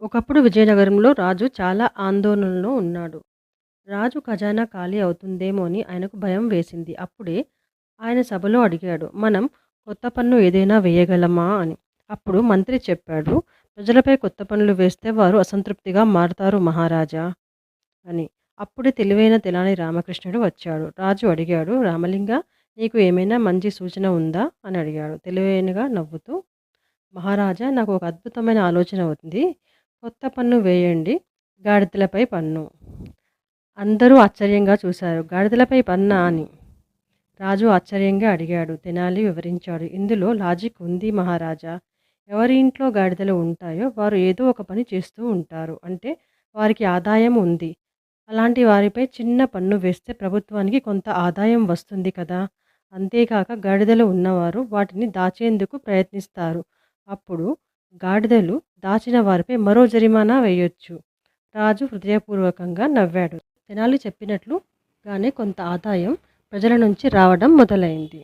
ఒకప్పుడు విజయనగరంలో రాజు చాలా ఆందోళనలో ఉన్నాడు. రాజు ఖజానా ఖాళీ అవుతుందేమో అని ఆయనకు భయం వేసింది. అప్పుడే ఆయన సభలో అడిగాడు, మనం కొత్త పన్ను ఏదైనా వేయగలమా అని. అప్పుడు మంత్రి చెప్పాడు, ప్రజలపై కొత్త పన్నులు వేస్తే వారు అసంతృప్తిగా మారతారు మహారాజా అని. అప్పుడే తెలివైన తెనాలి రామకృష్ణుడు వచ్చాడు. రాజు అడిగాడు, రామలింగ, నీకు ఏమైనా మంచి సూచన ఉందా అని అడిగాడు. తెలివైనగా నవ్వుతూ, మహారాజా, నాకు ఒక అద్భుతమైన ఆలోచన ఉంది. కొత్త పన్ను వేయండి, గాడిదలపై పన్ను. అందరూ ఆశ్చర్యంగా చూశారు. గాడిదలపై పన్నా అని రాజు ఆశ్చర్యంగా అడిగాడు. తెనాలి వివరించాడు. ఇందులో లాజిక్ ఉంది మహారాజా. ఎవరి ఇంట్లో గాడిదలు ఉంటాయో వారు ఏదో ఒక పని చేస్తూ ఉంటారు. అంటే వారికి ఆదాయం ఉంది. అలాంటి వారిపై చిన్న పన్ను వేస్తే ప్రభుత్వానికి కొంత ఆదాయం వస్తుంది కదా! అంతేకాక గాడిదలు ఉన్నవారు వాటిని దాచేందుకు ప్రయత్నిస్తారు. అప్పుడు గాడిదలు దాచిన వారిపై మరో జరిమానా వేయొచ్చు. రాజు హృదయపూర్వకంగా నవ్వాడు. తెనాలి చెప్పినట్లుగానే కొంత ఆదాయం ప్రజల నుంచి రావడం మొదలైంది.